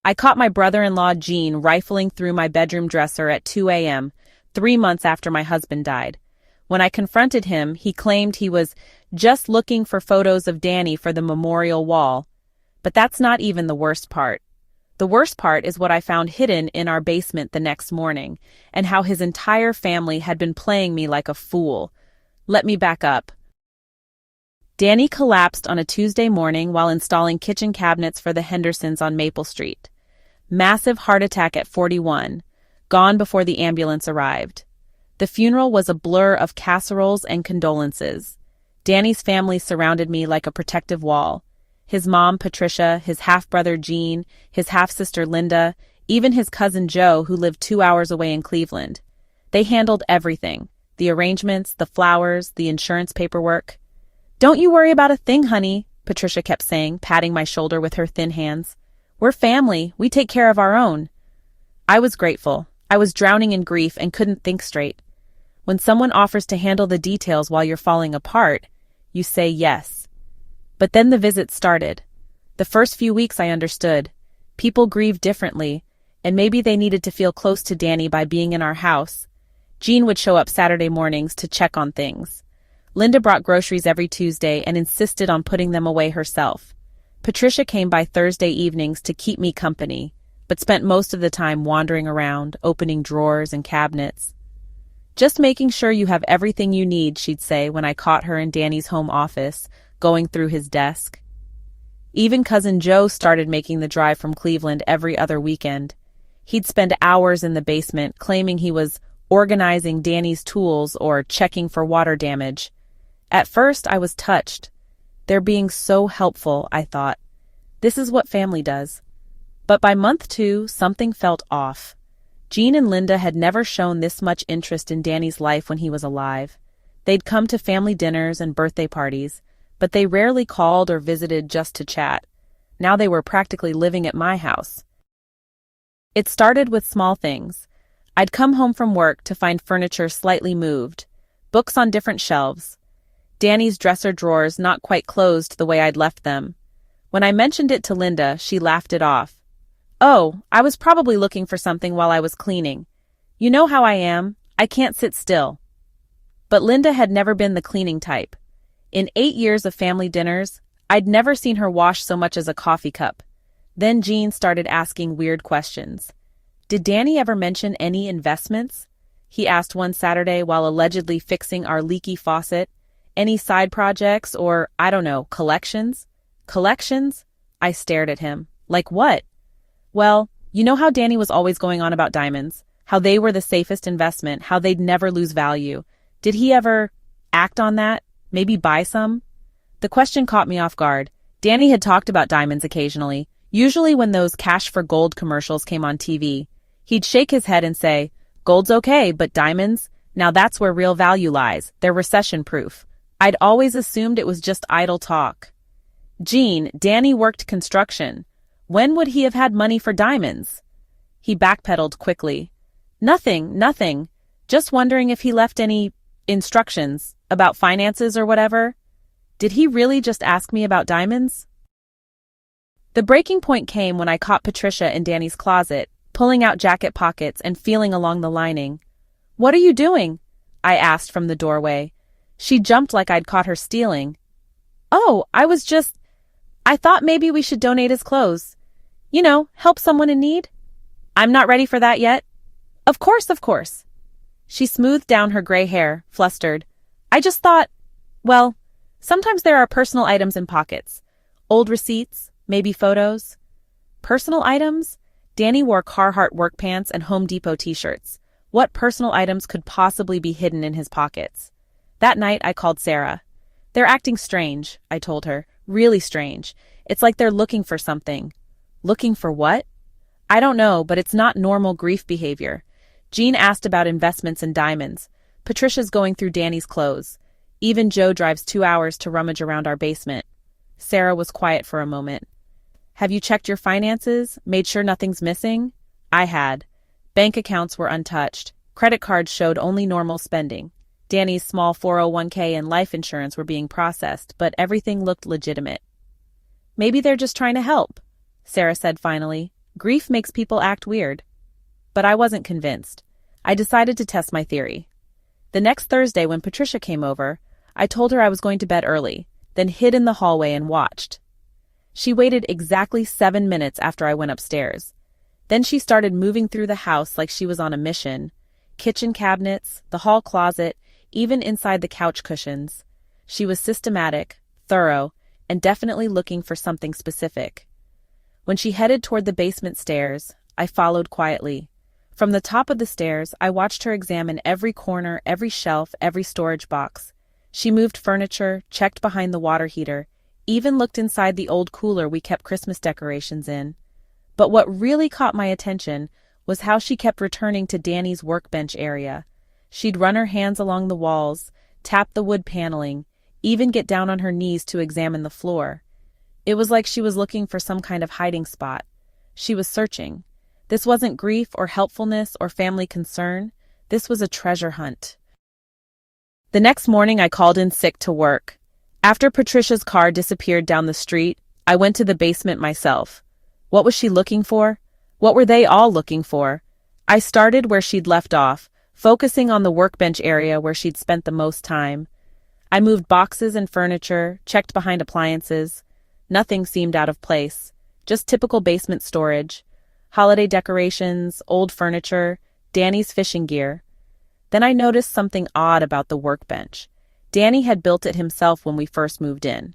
I caught my brother-in-law Gene rifling through my bedroom dresser at 2 a.m., 3 months after my husband died. When I confronted him, he claimed he was just looking for photos of Danny for the memorial wall. But that's not even the worst part. The worst part is what I found hidden in our basement the next morning, and how his entire family had been playing me like a fool. Let me back up. Danny collapsed on a Tuesday morning while installing kitchen cabinets for the Hendersons on Maple Street. Massive heart attack at 41, gone before the ambulance arrived. The funeral was a blur of casseroles and condolences. Danny's family surrounded me like a protective wall. His mom, Patricia, his half-brother Gene, his half-sister Linda, even his cousin Joe, who lived 2 hours away in Cleveland. They handled everything: the arrangements, the flowers, the insurance paperwork. "Don't you worry about a thing, honey," Patricia kept saying, patting my shoulder with her thin hands. "We're family. We take care of our own." I was grateful. I was drowning in grief and couldn't think straight. When someone offers to handle the details while you're falling apart, you say yes. But then the visit started. The first few weeks I understood. People grieve differently, and maybe they needed to feel close to Danny by being in our house. Jean would show up Saturday mornings to check on things. Linda brought groceries every Tuesday and insisted on putting them away herself. Patricia came by Thursday evenings to keep me company, but spent most of the time wandering around, opening drawers and cabinets. "Just making sure you have everything you need," she'd say when I caught her in Danny's home office, going through his desk. Even cousin Joe started making the drive from Cleveland every other weekend. He'd spend hours in the basement claiming he was organizing Danny's tools or checking for water damage. At first, I was touched. They're being so helpful, I thought. This is what family does. But by month 2, something felt off. Jean and Linda had never shown this much interest in Danny's life when he was alive. They'd come to family dinners and birthday parties, but they rarely called or visited just to chat. Now they were practically living at my house. It started with small things. I'd come home from work to find furniture slightly moved, books on different shelves, Danny's dresser drawers not quite closed the way I'd left them. When I mentioned it to Linda, she laughed it off. "Oh, I was probably looking for something while I was cleaning. You know how I am. I can't sit still." But Linda had never been the cleaning type. In 8 years of family dinners, I'd never seen her wash so much as a coffee cup. Then Jean started asking weird questions. "Did Danny ever mention any investments?" he asked one Saturday while allegedly fixing our leaky faucet. "Any side projects or, I don't know, collections?" "Collections?" I stared at him. "Like what?" "Well, you know how Danny was always going on about diamonds, how they were the safest investment, how they'd never lose value. Did he ever act on that? Maybe buy some?" The question caught me off guard. Danny had talked about diamonds occasionally, usually when those Cash for Gold commercials came on TV. He'd shake his head and say, "Gold's okay, but diamonds? Now that's where real value lies. They're recession-proof." I'd always assumed it was just idle talk. "Jean, Danny worked construction. When would he have had money for diamonds?" He backpedaled quickly. Nothing. Just wondering if he left any instructions about finances or whatever." Did he really just ask me about diamonds? The breaking point came when I caught Patricia in Danny's closet, pulling out jacket pockets and feeling along the lining. "What are you doing?" I asked from the doorway. She jumped like I'd caught her stealing. "Oh, I thought maybe we should donate his clothes. You know, help someone in need." "I'm not ready for that yet." Of course. She smoothed down her gray hair, flustered. "I just thought, well, sometimes there are personal items in pockets. Old receipts, maybe photos." Personal items? Danny wore Carhartt work pants and Home Depot t-shirts. What personal items could possibly be hidden in his pockets? That night, I called Sarah. "They're acting strange," I told her. "Really strange. It's like they're looking for something." "Looking for what?" "I don't know, but it's not normal grief behavior." Jean asked about investments in diamonds. Patricia's going through Danny's clothes. Even Joe drives 2 hours to rummage around our basement. Sarah was quiet for a moment. "Have you checked your finances? Made sure nothing's missing?" I had. Bank accounts were untouched. Credit cards showed only normal spending. Danny's small 401k and life insurance were being processed, but everything looked legitimate. "Maybe they're just trying to help," Sarah said finally. Grief makes people act weird. But I wasn't convinced. I decided to test my theory. The next Thursday when Patricia came over, I told her I was going to bed early, then hid in the hallway and watched. She waited exactly 7 minutes after I went upstairs. Then she started moving through the house like she was on a mission. Kitchen cabinets, the hall closet, even inside the couch cushions. She was systematic, thorough, and definitely looking for something specific. When she headed toward the basement stairs, I followed quietly. From the top of the stairs, I watched her examine every corner, every shelf, every storage box. She moved furniture, checked behind the water heater, even looked inside the old cooler we kept Christmas decorations in. But what really caught my attention was how she kept returning to Danny's workbench area. She'd run her hands along the walls, tap the wood paneling, even get down on her knees to examine the floor. It was like she was looking for some kind of hiding spot. She was searching. This wasn't grief or helpfulness or family concern. This was a treasure hunt. The next morning I called in sick to work. After Patricia's car disappeared down the street, I went to the basement myself. What was she looking for? What were they all looking for? I started where she'd left off, focusing on the workbench area where she'd spent the most time. I moved boxes and furniture, checked behind appliances. Nothing seemed out of place, just typical basement storage. Holiday decorations, old furniture, Danny's fishing gear. Then I noticed something odd about the workbench. Danny had built it himself when we first moved in.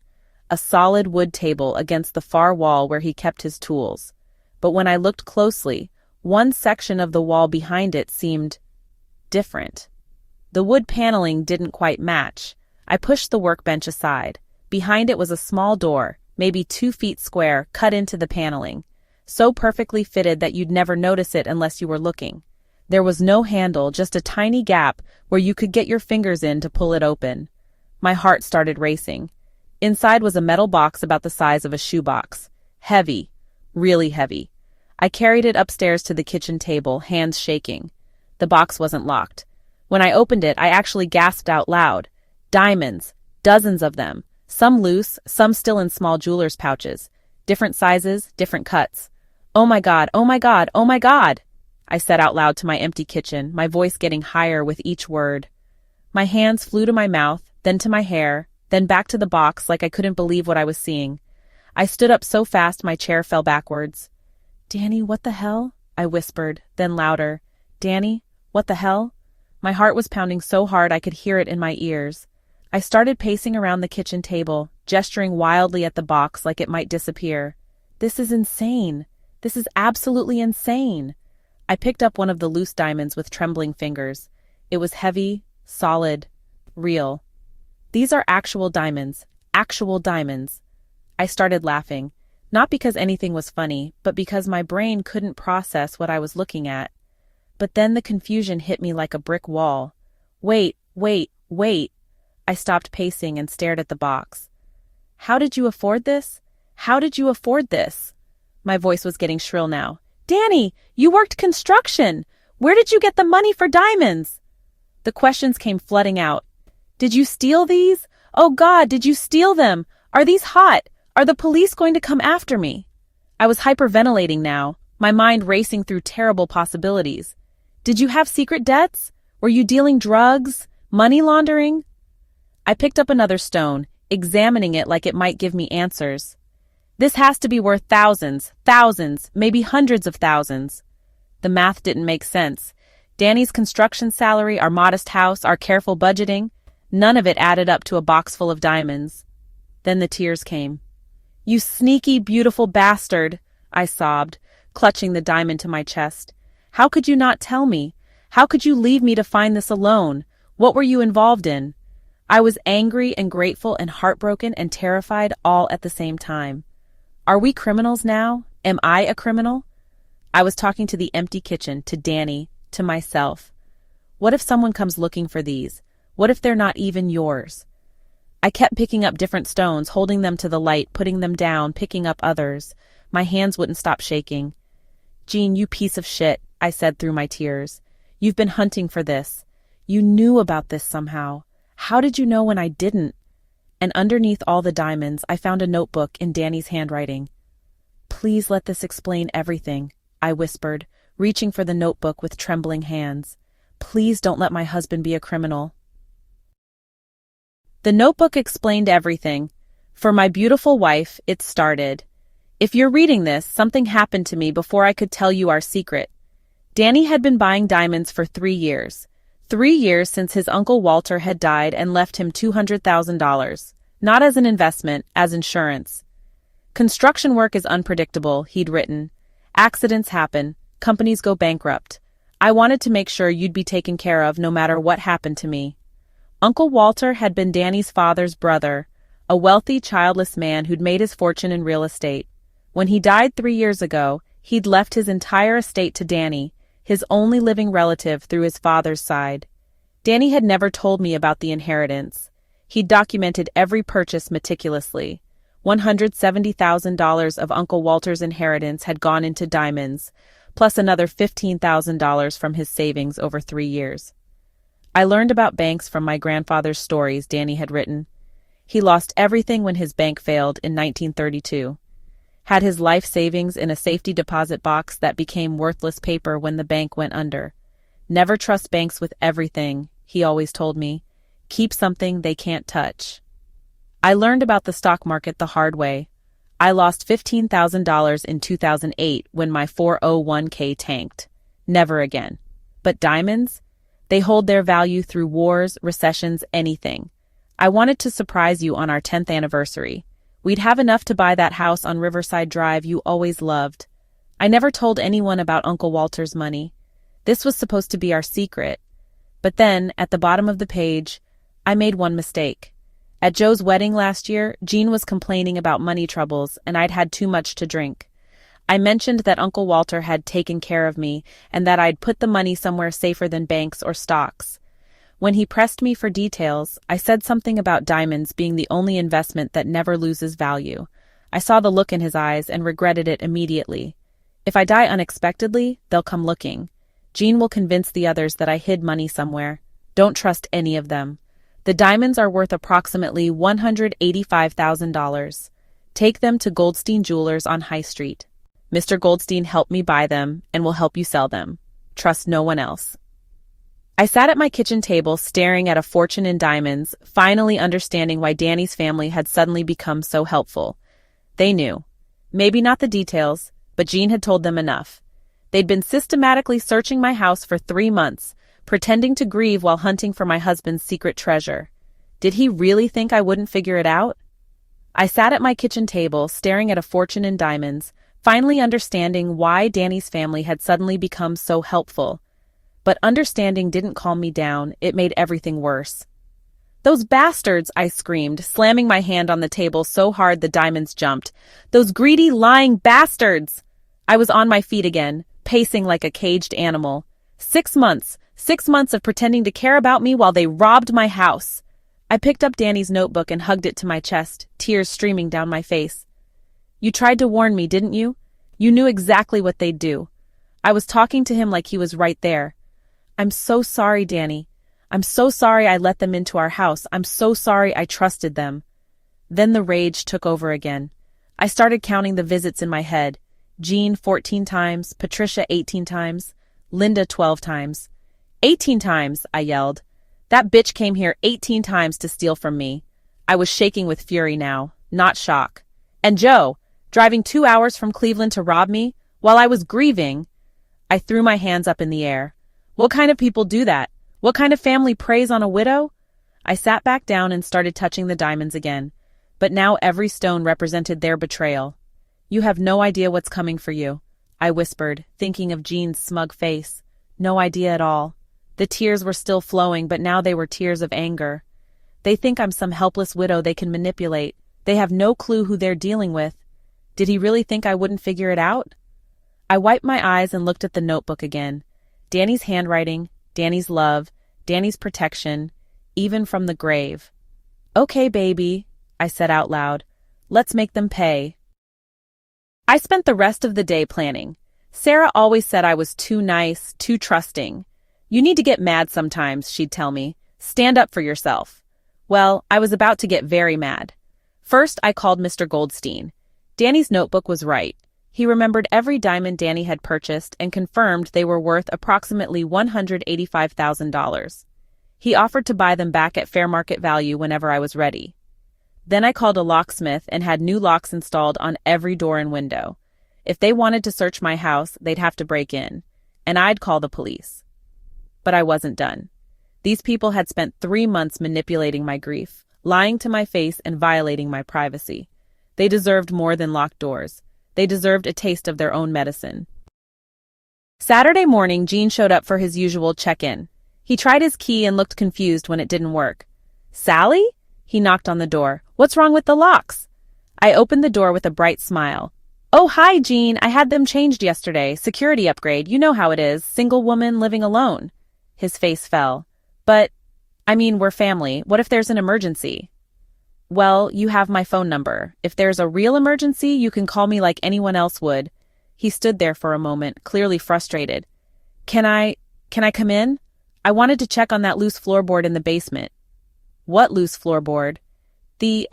A solid wood table against the far wall where he kept his tools. But when I looked closely, one section of the wall behind it seemed different. The wood paneling didn't quite match. I pushed the workbench aside. Behind it was a small door, maybe 2 feet square, cut into the paneling. So perfectly fitted that you'd never notice it unless you were looking. There was no handle, just a tiny gap where you could get your fingers in to pull it open. My heart started racing. Inside was a metal box about the size of a shoebox. Heavy, really heavy. I carried it upstairs to the kitchen table, hands shaking. The box wasn't locked. When I opened it, I actually gasped out loud. Diamonds, dozens of them. Some loose, some still in small jeweler's pouches. Different sizes, different cuts. Oh my God, oh my God, oh my God! I said out loud to my empty kitchen, my voice getting higher with each word. My hands flew to my mouth, then to my hair, then back to the box like I couldn't believe what I was seeing. I stood up so fast my chair fell backwards. Danny, what the hell? I whispered, then louder. Danny, what the hell? My heart was pounding so hard I could hear it in my ears. I started pacing around the kitchen table, gesturing wildly at the box like it might disappear. This is insane. This is absolutely insane. I picked up one of the loose diamonds with trembling fingers. It was heavy, solid, real. These are actual diamonds. Actual diamonds. I started laughing, not because anything was funny, but because my brain couldn't process what I was looking at. But then the confusion hit me like a brick wall. Wait. I stopped pacing and stared at the box. How did you afford this? How did you afford this? My voice was getting shrill now. Danny, you worked construction. Where did you get the money for diamonds? The questions came flooding out. Did you steal these? Oh God, did you steal them? Are these hot? Are the police going to come after me? I was hyperventilating now, my mind racing through terrible possibilities. Did you have secret debts? Were you dealing drugs? Money laundering? I picked up another stone, examining it like it might give me answers. This has to be worth thousands, maybe hundreds of thousands. The math didn't make sense. Danny's construction salary, our modest house, our careful budgeting, none of it added up to a box full of diamonds. Then the tears came. You sneaky, beautiful bastard, I sobbed, clutching the diamond to my chest. How could you not tell me? How could you leave me to find this alone? What were you involved in? I was angry and grateful and heartbroken and terrified all at the same time. Are we criminals now? Am I a criminal? I was talking to the empty kitchen, to Danny, to myself. What if someone comes looking for these? What if they're not even yours? I kept picking up different stones, holding them to the light, putting them down, picking up others. My hands wouldn't stop shaking. Jean, you piece of shit, I said through my tears. You've been hunting for this. You knew about this somehow. How did you know when I didn't? And underneath all the diamonds, I found a notebook in Danny's handwriting. Please let this explain everything, I whispered, reaching for the notebook with trembling hands. Please don't let my husband be a criminal. The notebook explained everything. For my beautiful wife, it started. If you're reading this, something happened to me before I could tell you our secret. Danny had been buying diamonds for 3 years. 3 years since his uncle Walter had died and left him $200,000. Not as an investment, as insurance. Construction work is unpredictable, he'd written. Accidents happen, companies go bankrupt. I wanted to make sure you'd be taken care of no matter what happened to me. Uncle Walter had been Danny's father's brother, a wealthy, childless man who'd made his fortune in real estate. When he died 3 years ago, he'd left his entire estate to Danny, his only living relative through his father's side. Danny had never told me about the inheritance. He'd documented every purchase meticulously. $170,000 of Uncle Walter's inheritance had gone into diamonds, plus another $15,000 from his savings over 3 years. I learned about banks from my grandfather's stories, Danny had written. He lost everything when his bank failed in 1932. Had his life savings in a safety deposit box that became worthless paper when the bank went under. Never trust banks with everything, he always told me. Keep something they can't touch. I learned about the stock market the hard way. I lost $15,000 in 2008 when my 401k tanked. Never again. But diamonds? They hold their value through wars, recessions, anything. I wanted to surprise you on our 10th anniversary. We'd have enough to buy that house on Riverside Drive you always loved. I never told anyone about Uncle Walter's money. This was supposed to be our secret. But then, at the bottom of the page, I made one mistake. At Joe's wedding last year, Jean was complaining about money troubles and I'd had too much to drink. I mentioned that Uncle Walter had taken care of me and that I'd put the money somewhere safer than banks or stocks. When he pressed me for details, I said something about diamonds being the only investment that never loses value. I saw the look in his eyes and regretted it immediately. If I die unexpectedly, they'll come looking. Jean will convince the others that I hid money somewhere. Don't trust any of them. The diamonds are worth approximately $185,000. Take them to Goldstein Jewelers on High Street. Mr. Goldstein helped me buy them and will help you sell them. Trust no one else. I sat at my kitchen table staring at a fortune in diamonds, finally understanding why Danny's family had suddenly become so helpful. They knew. Maybe not the details, but Jean had told them enough. They'd been systematically searching my house for 3 months, pretending to grieve while hunting for my husband's secret treasure. Did he really think I wouldn't figure it out? I sat at my kitchen table, staring at a fortune in diamonds, finally understanding why Danny's family had suddenly become so helpful. But understanding didn't calm me down, it made everything worse. Those bastards, I screamed, slamming my hand on the table so hard the diamonds jumped. Those greedy, lying bastards! I was on my feet again, pacing like a caged animal. 6 months. 6 months of pretending to care about me while they robbed my house. I picked up Danny's notebook and hugged it to my chest, tears streaming down my face. You tried to warn me, didn't you? You knew exactly what they'd do. I was talking to him like he was right there. I'm so sorry, Danny. I'm so sorry I let them into our house. I'm so sorry I trusted them. Then the rage took over again. I started counting the visits in my head. Jean 14 times, Patricia 18 times, Linda 12 times. 18 times, I yelled. That bitch came here 18 times to steal from me. I was shaking with fury now, not shock. And Joe, driving 2 hours from Cleveland to rob me, while I was grieving. I threw my hands up in the air. What kind of people do that? What kind of family preys on a widow? I sat back down and started touching the diamonds again. But now every stone represented their betrayal. You have no idea what's coming for you, I whispered, thinking of Jean's smug face. No idea at all. The tears were still flowing, but now they were tears of anger. They think I'm some helpless widow they can manipulate. They have no clue who they're dealing with. Did he really think I wouldn't figure it out? I wiped my eyes and looked at the notebook again. Danny's handwriting, Danny's love, Danny's protection, even from the grave. Okay, baby, I said out loud. Let's make them pay. I spent the rest of the day planning. Sarah always said I was too nice, too trusting. You need to get mad sometimes, she'd tell me. Stand up for yourself. Well, I was about to get very mad. First, I called Mr. Goldstein. Danny's notebook was right. He remembered every diamond Danny had purchased and confirmed they were worth approximately $185,000. He offered to buy them back at fair market value whenever I was ready. Then I called a locksmith and had new locks installed on every door and window. If they wanted to search my house, they'd have to break in, and I'd call the police. But I wasn't done. These people had spent 3 months manipulating my grief, lying to my face and violating my privacy. They deserved more than locked doors. They deserved a taste of their own medicine. Saturday morning, Gene showed up for his usual check-in. He tried his key and looked confused when it didn't work. "Sally?" He knocked on the door. "What's wrong with the locks?" I opened the door with a bright smile. "Oh, hi, Gene. I had them changed yesterday. Security upgrade. You know how it is. Single woman living alone." His face fell. "But, we're family. What if there's an emergency?" "Well, you have my phone number. If there's a real emergency, you can call me like anyone else would." He stood there for a moment, clearly frustrated. Can I come in? I wanted to check on that loose floorboard in the basement." "What loose floorboard?" The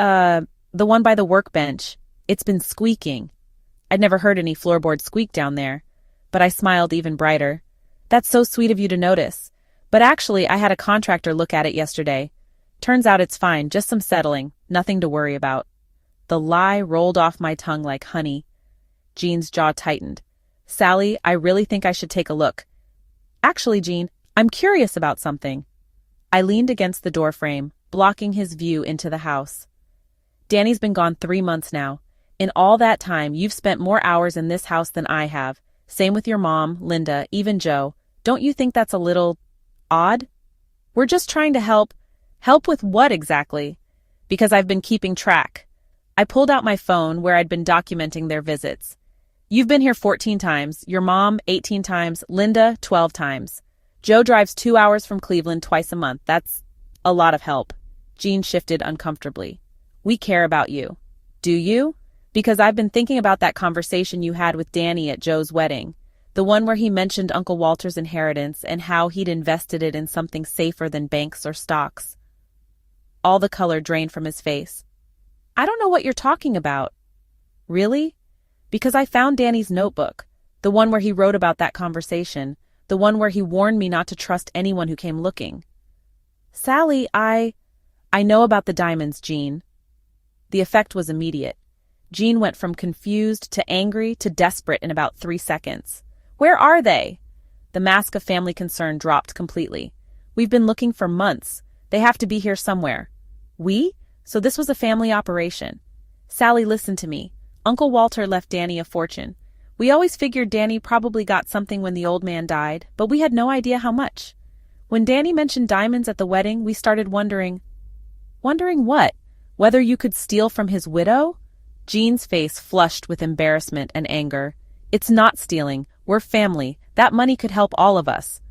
one by the workbench. It's been squeaking." I'd never heard any floorboard squeak down there, but I smiled even brighter. "That's so sweet of you to notice. But actually, I had a contractor look at it yesterday. Turns out it's fine, just some settling, nothing to worry about." The lie rolled off my tongue like honey. Gene's jaw tightened. "Sally, I really think I should take a look." "Actually, Gene, I'm curious about something." I leaned against the doorframe, blocking his view into the house. "Danny's been gone 3 months now. In all that time, you've spent more hours in this house than I have. Same with your mom, Linda, even Joe. Don't you think that's a little odd?" "We're just trying to help." "Help with what exactly?" "Because I've been keeping track." I pulled out my phone where I'd been documenting their visits. "You've been here 14 times, your mom 18 times, Linda 12 times. Joe drives 2 hours from Cleveland twice a month. That's a lot of help." Gene shifted uncomfortably. "We care about you." "Do you?" "Because I've been thinking about that conversation you had with Danny at Joe's wedding. The one where he mentioned Uncle Walter's inheritance and how he'd invested it in something safer than banks or stocks." All the color drained from his face. "I don't know what you're talking about." "Really?" "Because I found Danny's notebook, the one where he wrote about that conversation, the one where he warned me not to trust anyone who came looking." "Sally, I know about the diamonds, Gene." The effect was immediate. Gene went from confused to angry to desperate in about 3 seconds. "Where are they?" The mask of family concern dropped completely. "We've been looking for months. They have to be here somewhere." "We? So this was a family operation." "Sally, listen to me. Uncle Walter left Danny a fortune. We always figured Danny probably got something when the old man died, but we had no idea how much. When Danny mentioned diamonds at the wedding, we started wondering." "Wondering what? Whether you could steal from his widow?" Gene's face flushed with embarrassment and anger. "It's not stealing. We're family. That money could help all of us.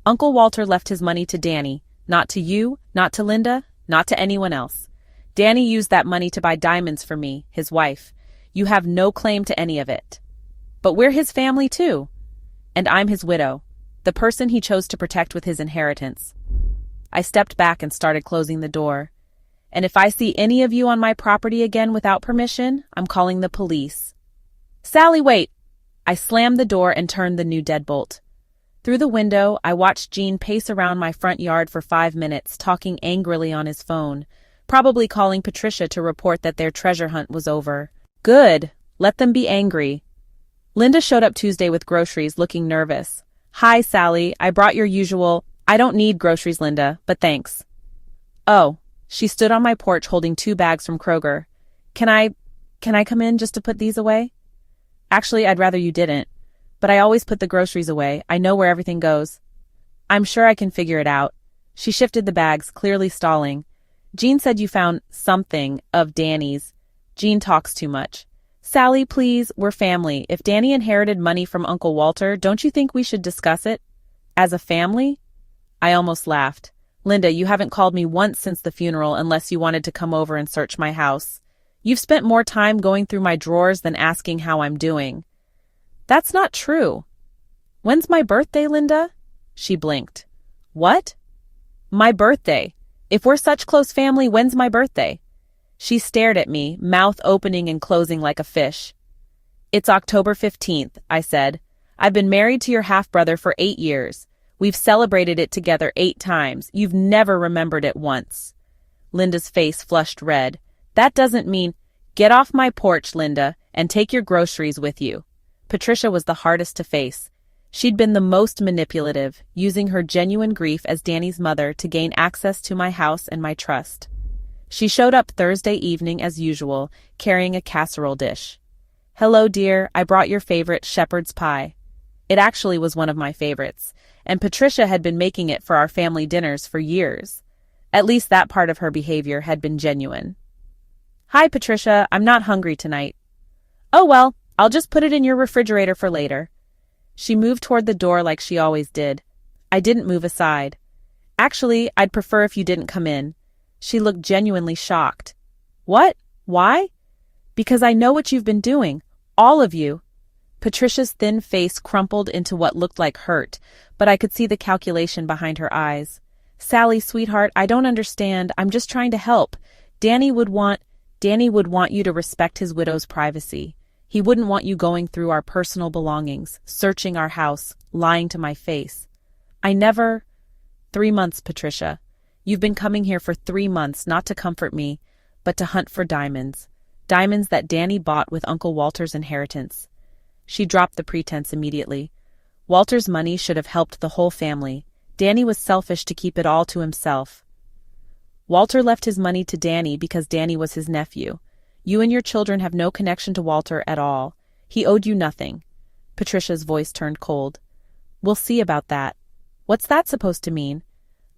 Uncle Walter left his money to Danny, not to you, not to Linda, not to anyone else. Danny used that money to buy diamonds for me, his wife. You have no claim to any of it. But we're his family too. And I'm his widow, the person he chose to protect with his inheritance." I stepped back and started closing the door. "And if I see any of you on my property again without permission, I'm calling the police." "Sally, wait!" I slammed the door and turned the new deadbolt. Through the window, I watched Gene pace around my front yard for 5 minutes, talking angrily on his phone, probably calling Patricia to report that their treasure hunt was over. Good. Let them be angry. Linda showed up Tuesday with groceries, looking nervous. "Hi, Sally. I brought your usual—" "I don't need groceries, Linda, but thanks." "Oh." She stood on my porch holding 2 bags from Kroger. Can I come in just to put these away?" "Actually, I'd rather you didn't. But I always put the groceries away. I know where everything goes." "I'm sure I can figure it out." She shifted the bags, clearly stalling. "Gene said you found something of Danny's." "Gene talks too much." "Sally, please, we're family. If Danny inherited money from Uncle Walter, don't you think we should discuss it? As a family?" I almost laughed. "Linda, you haven't called me once since the funeral unless you wanted to come over and search my house. You've spent more time going through my drawers than asking how I'm doing." "That's not true." "When's my birthday, Linda?" She blinked. "What?" "My birthday. If we're such close family, when's my birthday?" She stared at me, mouth opening and closing like a fish. It's October 15th, I said. I've been married to your half-brother for 8 years. We've celebrated it together 8 times. You've never remembered it once. Linda's face flushed red. That doesn't mean— Get off my porch, Linda, and take your groceries with you. Patricia was the hardest to face. She'd been the most manipulative, using her genuine grief as Danny's mother to gain access to my house and my trust. She showed up Thursday evening as usual, carrying a casserole dish. Hello, dear, I brought your favorite shepherd's pie. It actually was one of my favorites, and Patricia had been making it for our family dinners for years. At least that part of her behavior had been genuine. Hi, Patricia, I'm not hungry tonight. Oh well, I'll just put it in your refrigerator for later. She moved toward the door like she always did. I didn't move aside. Actually, I'd prefer if you didn't come in. She looked genuinely shocked. What? Why? Because I know what you've been doing. All of you. Patricia's thin face crumpled into what looked like hurt, but I could see the calculation behind her eyes. Sally, sweetheart, I don't understand. I'm just trying to help. Danny would want you to respect his widow's privacy. He wouldn't want you going through our personal belongings, searching our house, lying to my face. 3 months, Patricia. You've been coming here for 3 months not to comfort me, but to hunt for diamonds. Diamonds that Danny bought with Uncle Walter's inheritance. She dropped the pretense immediately. Walter's money should have helped the whole family. Danny was selfish to keep it all to himself. Walter left his money to Danny because Danny was his nephew. You and your children have no connection to Walter at all. He owed you nothing. Patricia's voice turned cold. We'll see about that. What's that supposed to mean?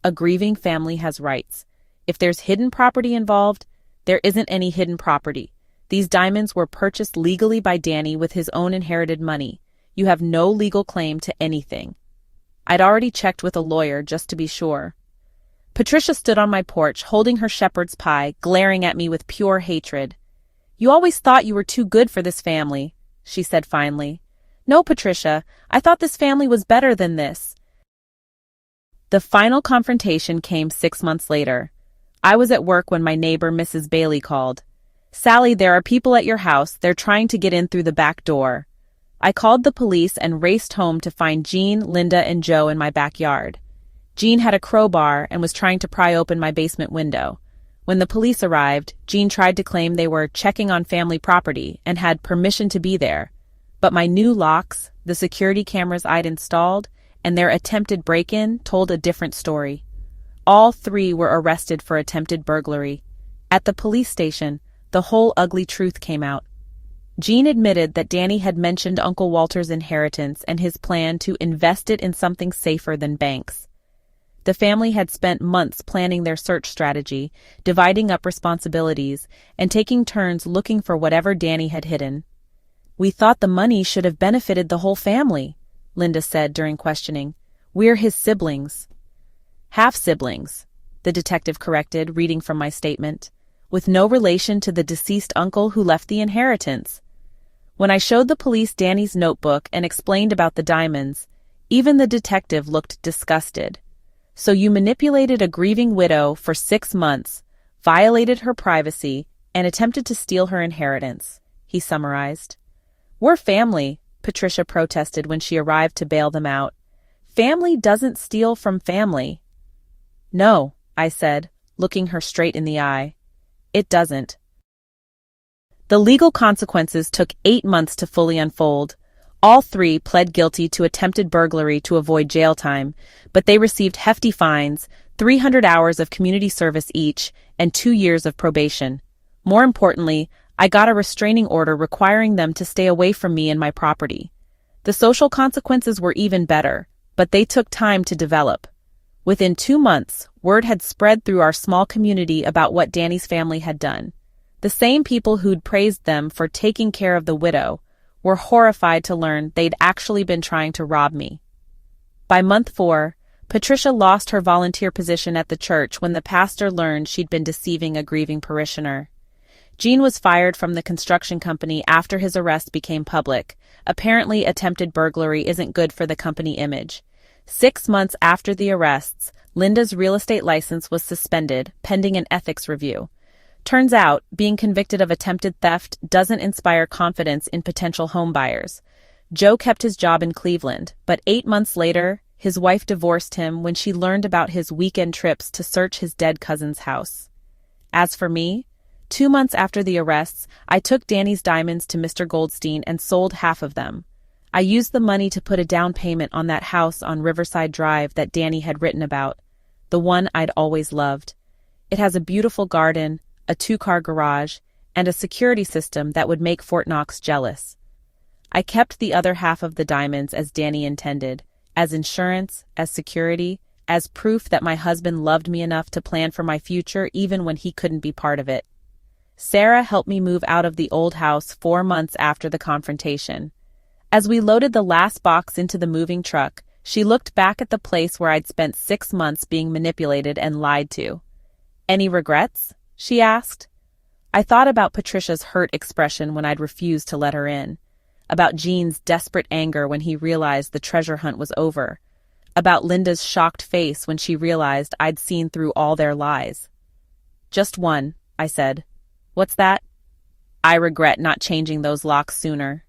A grieving family has rights. If there's hidden property involved, there isn't any hidden property. These diamonds were purchased legally by Danny with his own inherited money. You have no legal claim to anything. I'd already checked with a lawyer just to be sure. Patricia stood on my porch, holding her shepherd's pie, glaring at me with pure hatred. You always thought you were too good for this family, she said finally. No, Patricia, I thought this family was better than this. The final confrontation came 6 months later. I was at work when my neighbor, Mrs. Bailey, called. Sally, there are people at your house. They're trying to get in through the back door. I called the police and raced home to find Jean, Linda, and Joe in my backyard. Jean had a crowbar and was trying to pry open my basement window. When the police arrived, Jean tried to claim they were checking on family property and had permission to be there. But my new locks, the security cameras I'd installed, and their attempted break-in told a different story. All 3 were arrested for attempted burglary. At the police station, the whole ugly truth came out. Jean admitted that Danny had mentioned Uncle Walter's inheritance and his plan to invest it in something safer than banks. The family had spent months planning their search strategy, dividing up responsibilities, and taking turns looking for whatever Danny had hidden. We thought the money should have benefited the whole family, Linda said during questioning. We're his siblings. Half-siblings, the detective corrected, reading from my statement, with no relation to the deceased uncle who left the inheritance. When I showed the police Danny's notebook and explained about the diamonds, even the detective looked disgusted. So you manipulated a grieving widow for 6 months, violated her privacy, and attempted to steal her inheritance, he summarized. We're family, Patricia protested when she arrived to bail them out. Family doesn't steal from family. No, I said, looking her straight in the eye. It doesn't. The legal consequences took 8 months to fully unfold. All 3 pled guilty to attempted burglary to avoid jail time, but they received hefty fines, 300 hours of community service each, and 2 years of probation. More importantly, I got a restraining order requiring them to stay away from me and my property. The social consequences were even better, but they took time to develop. Within 2 months, word had spread through our small community about what Danny's family had done. The same people who'd praised them for taking care of the widow were horrified to learn they'd actually been trying to rob me. By month 4, Patricia lost her volunteer position at the church when the pastor learned she'd been deceiving a grieving parishioner. Jean was fired from the construction company after his arrest became public. Apparently, attempted burglary isn't good for the company image. 6 months after the arrests, Linda's real estate license was suspended, pending an ethics review. Turns out, being convicted of attempted theft doesn't inspire confidence in potential home buyers. Joe kept his job in Cleveland, but 8 months later, his wife divorced him when she learned about his weekend trips to search his dead cousin's house. As for me, 2 months after the arrests, I took Danny's diamonds to Mr. Goldstein and sold half of them. I used the money to put a down payment on that house on Riverside Drive that Danny had written about, the one I'd always loved. It has a beautiful garden, a 2-car garage, and a security system that would make Fort Knox jealous. I kept the other half of the diamonds as Danny intended, as insurance, as security, as proof that my husband loved me enough to plan for my future even when he couldn't be part of it. Sarah helped me move out of the old house 4 months after the confrontation. As we loaded the last box into the moving truck, she looked back at the place where I'd spent 6 months being manipulated and lied to. "Any regrets?" she asked. I thought about Patricia's hurt expression when I'd refused to let her in, about Gene's desperate anger when he realized the treasure hunt was over, about Linda's shocked face when she realized I'd seen through all their lies. "Just one," I said. "What's that?" "I regret not changing those locks sooner."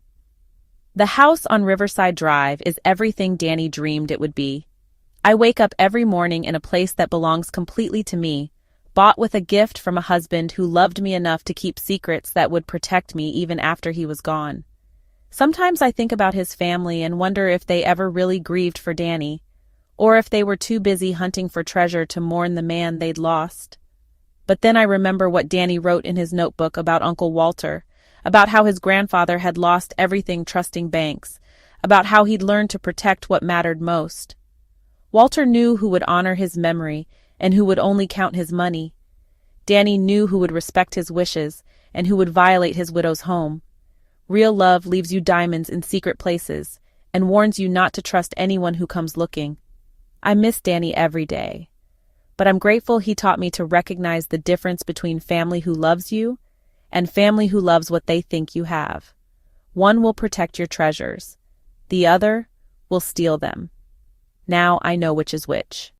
The house on Riverside Drive is everything Danny dreamed it would be. I wake up every morning in a place that belongs completely to me, bought with a gift from a husband who loved me enough to keep secrets that would protect me even after he was gone. Sometimes I think about his family and wonder if they ever really grieved for Danny, or if they were too busy hunting for treasure to mourn the man they'd lost. But then I remember what Danny wrote in his notebook about Uncle Walter, about how his grandfather had lost everything trusting banks, about how he'd learned to protect what mattered most. Walter knew who would honor his memory and who would only count his money. Danny knew who would respect his wishes and who would violate his widow's home. Real love leaves you diamonds in secret places and warns you not to trust anyone who comes looking. I miss Danny every day, but I'm grateful he taught me to recognize the difference between family who loves you and family who loves what they think you have. One will protect your treasures. The other will steal them. Now I know which is which.